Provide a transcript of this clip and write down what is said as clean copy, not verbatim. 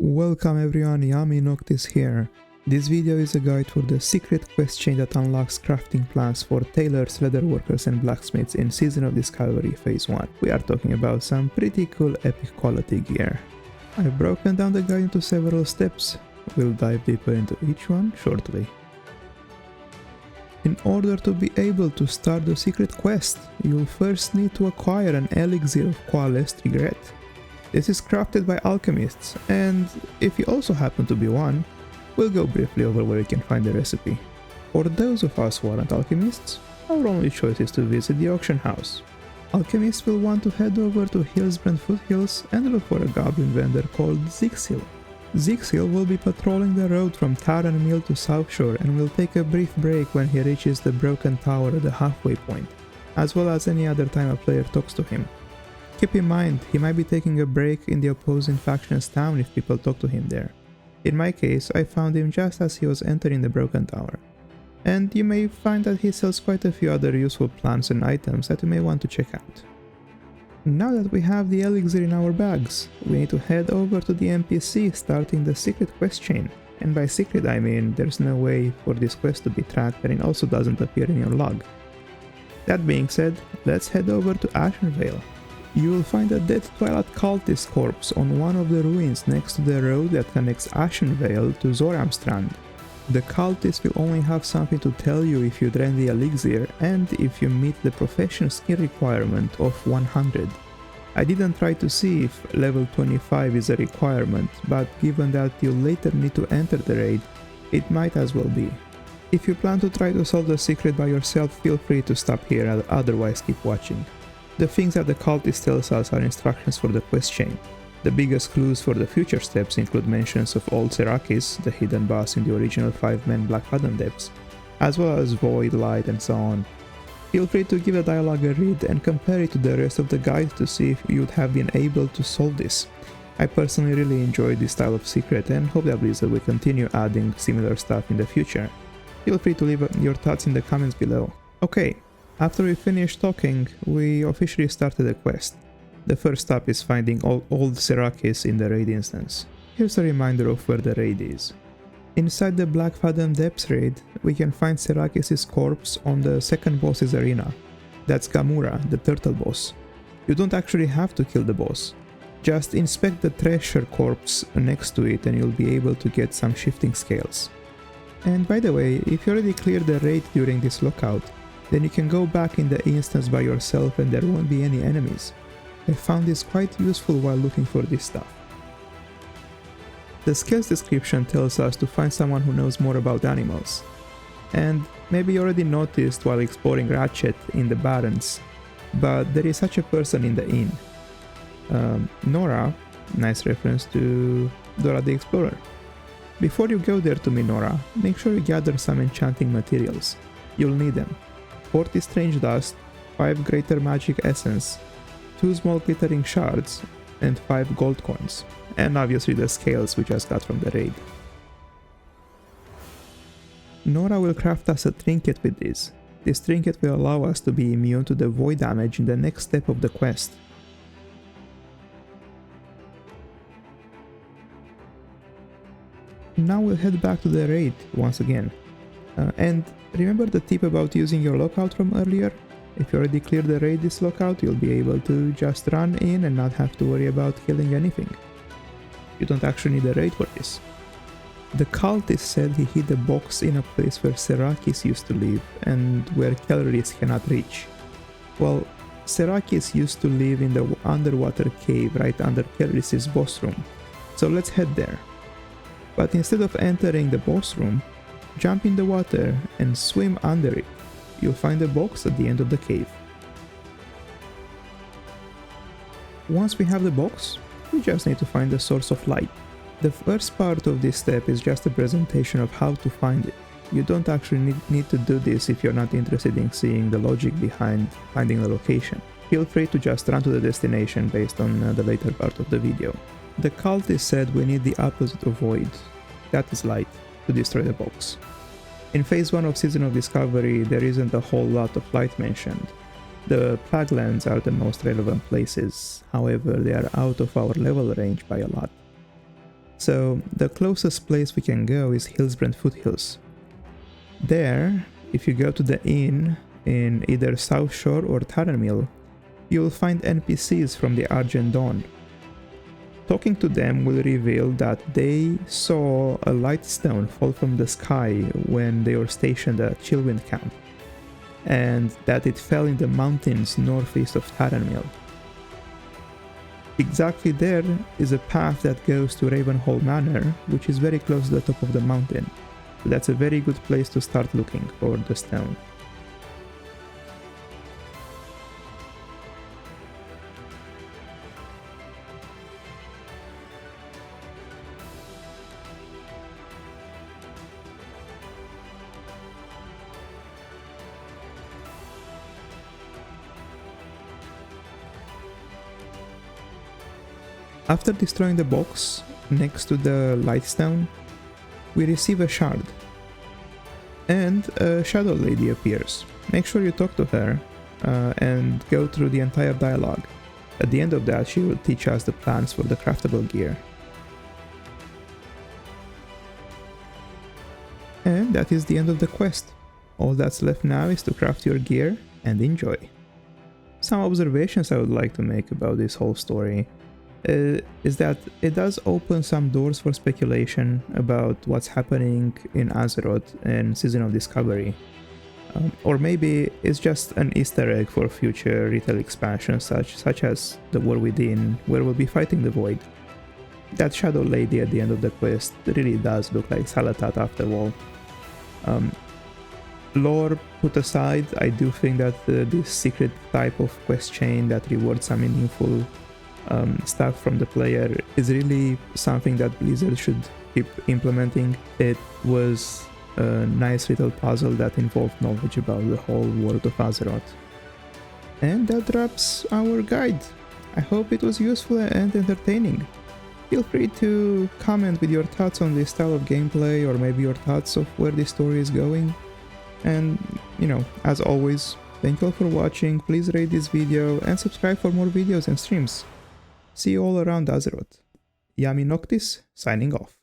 Welcome everyone, Yami Noctis here. This video is a guide for the secret quest chain that unlocks crafting plans for tailors, leatherworkers and blacksmiths in Season of Discovery Phase 1. We are talking about some pretty cool epic quality gear. I've broken down the guide into several steps. We'll dive deeper into each one shortly. In order to be able to start the secret quest, you'll first need to acquire an Elixir of Coalesced regret. This is crafted by alchemists, and if you also happen to be one, we'll go briefly over where you can find the recipe. For those of us who aren't alchemists, our only choice is to visit the auction house. Alchemists will want to head over to Hillsbrand Foothills and look for a goblin vendor called Zixil. Zixil will be patrolling the road from Taran Mill to South Shore and will take a brief break when he reaches the broken tower at the halfway point, as well as any other time a player talks to him. Keep in mind, he might be taking a break in the opposing faction's town if people talk to him there. In my case, I found him just as he was entering the broken tower. And you may find that he sells quite a few other useful plants and items that you may want to check out. Now that we have the elixir in our bags, we need to head over to the NPC starting the secret quest chain. And by secret I mean there's no way for this quest to be tracked and it also doesn't appear in your log. That being said, let's head over to Ashenvale. You will find a dead Twilight Cultist corpse on one of the ruins next to the road that connects Ashenvale to Zoramstrand. The cultist will only have something to tell you if you drain the elixir and if you meet the profession skill requirement of 100. I didn't try to see if level 25 is a requirement, but given that you'll later need to enter the raid, it might as well be. If you plan to try to solve the secret by yourself, feel free to stop here, otherwise keep watching. The things that the cultist tells us are instructions for the quest chain. The biggest clues for the future steps include mentions of Old Serakis, the hidden boss in the original 5-man Black Fathom depths, as well as Void, Light and so on. Feel free to give the dialogue a read and compare it to the rest of the guide to see if you'd have been able to solve this. I personally really enjoyed this style of secret and hope that Blizzard will continue adding similar stuff in the future. Feel free to leave your thoughts in the comments below. Okay. After we finished talking, we officially started the quest. The first step is finding Old Serakis in the raid instance. Here's a reminder of where the raid is. Inside the Black Fathom Depths raid, we can find Serakis' corpse on the second boss's arena. That's Gamura, the turtle boss. You don't actually have to kill the boss. Just inspect the treasure corpse next to it and you'll be able to get some shifting scales. And by the way, if you already cleared the raid during this lockout, then you can go back in the instance by yourself and there won't be any enemies. I found this quite useful while looking for this stuff. The skills description tells us to find someone who knows more about animals. And maybe you already noticed while exploring Ratchet in the Barrens, but there is such a person in the inn. Nora, nice reference to Dora the Explorer. Before you go there to meet Nora, make sure you gather some enchanting materials. You'll need them. 40 strange dust, 5 greater magic essence, 2 small glittering shards, and 5 gold coins. And obviously the scales we just got from the raid. Nora will craft us a trinket with this. This trinket will allow us to be immune to the void damage in the next step of the quest. Now we'll head back to the raid once again. And remember the tip about using your lockout from earlier? If you already cleared the raid this lockout, you'll be able to just run in and not have to worry about killing anything. You don't actually need a raid for this. The cultist said he hid a box in a place where Serakis used to live and where Kelleris cannot reach. Well, Serakis used to live in the underwater cave right under Kelleris' boss room, so let's head there. But instead of entering the boss room, jump in the water and swim under it. You'll find a box at the end of the cave. Once we have the box, we just need to find the source of light. The first part of this step is just a presentation of how to find it. You don't actually need to do this if you're not interested in seeing the logic behind finding the location. Feel free to just run to the destination based on the later part of the video. The cultist said we need the opposite of void, that is light, to destroy the box. In phase 1 of Season of Discovery there isn't a whole lot of light mentioned. The Plaglands are the most relevant places, however they are out of our level range by a lot. So the closest place we can go is Hillsbrand Foothills. There, if you go to the inn in either South Shore or Taranmill, you will find NPCs from the Argent Dawn. Talking to them will reveal that they saw a light stone fall from the sky when they were stationed at Chillwind Camp, and that it fell in the mountains northeast of Taranmill. Exactly there is a path that goes to Ravenhall Manor, which is very close to the top of the mountain, so that's a very good place to start looking for the stone. After destroying the box next to the Lightstone, we receive a shard, and a Shadow Lady appears. Make sure you talk to her and go through the entire dialogue. At the end of that, she will teach us the plans for the craftable gear. And that is the end of the quest. All that's left now is to craft your gear and enjoy. Some observations I would like to make about this whole story is that it does open some doors for speculation about what's happening in Azeroth and Season of Discovery. Or maybe it's just an Easter egg for future retail expansions such as the War Within, where we'll be fighting the Void. That Shadow Lady at the end of the quest really does look like Salatat after all. Lore put aside, I do think that this secret type of quest chain that rewards some meaningful stuff from the player is really something that Blizzard should keep implementing. It was a nice little puzzle that involved knowledge about the whole world of Azeroth. And that wraps our guide. I hope it was useful and entertaining. Feel free to comment with your thoughts on this style of gameplay, or maybe your thoughts of where this story is going. And, as always, thank you all for watching. Please rate this video and subscribe for more videos and streams. See you all around Azeroth. Yami Noctis, signing off.